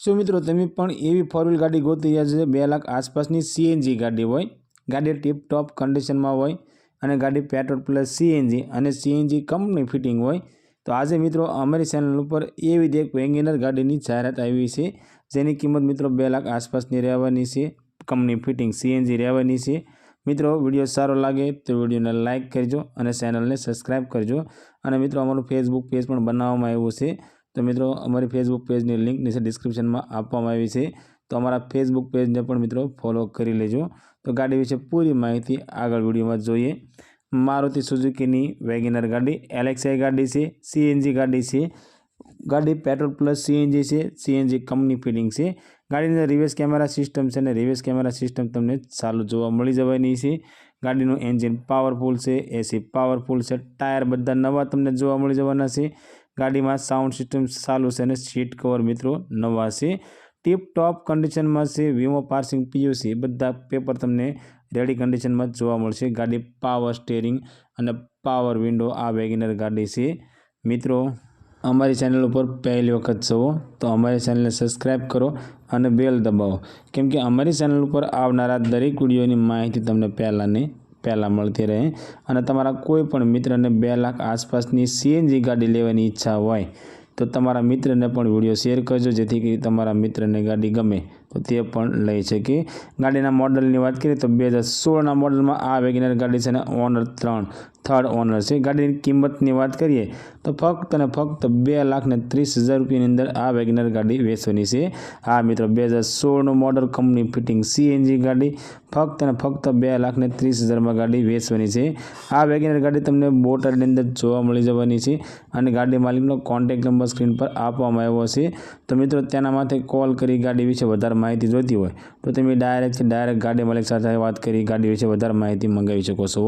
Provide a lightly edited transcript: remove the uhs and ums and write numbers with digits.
શું મિત્રો તમે પણ એવી ફોર વ્હીલ ગાડી ગોતી રહ્યા છો 2 લાખ આસપાસની સીએનજી ગાડી હોય, ગાડી ટીપ ટોપ કન્ડિશનમાં હોય અને ગાડી પેટ્રોલ પ્લસ સીએનજી અને સીએનજી કંપની ફિટિંગ હોય તો આજે મિત્રો અમારી ચેનલ ઉપર એવી જ એક વેગેનર ગાડીની જાહેરાત આવી છે જેની કિંમત મિત્રો 2 લાખ આસપાસની રહેવાની છે, કંપની ફિટિંગ સીએનજી રહેવાની છે। મિત્રો વિડીયો સારો લાગે તો વિડીયોને લાઇક કરજો અને ચેનલને સબસ્ક્રાઈબ કરજો અને મિત્રો અમારું ફેસબુક પેજ પણ બનાવવામાં આવ્યું છે तो मित्रों अमरी फेसबुक पेज की लिंक नीचे डिस्क्रिप्शन में आपवामां आवी छे तो अमरा फेसबुक पेज ने पण मित्रों फॉलो करी लेजो। तो गाड़ी विषे पूरी माहिती आगळ विडियो में जोईए। मारुति सुजुकी नी वेगेनर गाड़ी एलएक्सआई गाड़ी से सीएनजी गाड़ी से गाड़ी पेट्रोल प्लस सीएनजी से सीएनजी कंपनी फीडिंग से गाड़ी ने रिवर्स कैमरा सिस्टम से रिवर्स कैमरा सिस्टम तमने चालू जोवा मळी जवानी छे। गाड़ीनुं एंजीन पावरफुल से एसी पावरफुल से टायर बधा नवा तमने जोवा मळी जवाना छे। गाड़ी में साउंड सिस्टम चालू से सीट कवर मित्रों नवा से टीप टॉप कंडीशन में से वीमो पार्सिंग पीयूसी बधा पेपर तमने रेडी कंडीशन में जोवा मळशे। गाड़ी पावर स्टीयरिंग और पावर विंडो आ वेगेनर गाड़ी से। मित्रों अमरी चैनल पर पहली वखत छो तो अमरी चैनल ने सब्सक्राइब करो और बेल दबाओ केम के अमरी चैनल पर आवनारा दरेक विडियो की माहिती तमने पहला मळती रहे। और तमारा कोईपण मित्र ने 2 लाख आसपासनी सीएनजी गाड़ी लेवानी इच्छा होय तो तमारा मित्र ने पण विडियो शेर करजो जेथी करी तमारा मित्र ने गाड़ी गमे तो ते पण लई शके। गाड़ीना मॉडलनी वात करीए तो 2016 मॉडल में आ वेगेनर गाड़ी छे ओनर 3 थर्ड ओनर से। गाड़ी की किंमतनी बात करिए तो फक्त ने फक्त 2,30,000 रुपयानी अंदर आ वेगेनर गाड़ी वेचवानी छे। हाँ मित्रों 2016 मॉडल कंपनी फिटिंग सीएनजी गाड़ी फक्त ने फक्त 2,30,000 में गाड़ी वेचवानी छे। आ वेगेनर गाड़ी तमने बोटादनी अंदर जोवा मळी जवानी छे अने गाड़ी मालिकनो कॉन्टेक्ट नंबर स्क्रीन पर आपवामां आव्यो छे। तो मित्रों तेना माटे कॉल करी गाड़ी विषे वधारे माहिती जोईती होय तो तमे डायरेक्ट गाड़ी मालिक साथे वात करी गाड़ी विषे वधारे माहिती मंगावी शको छो।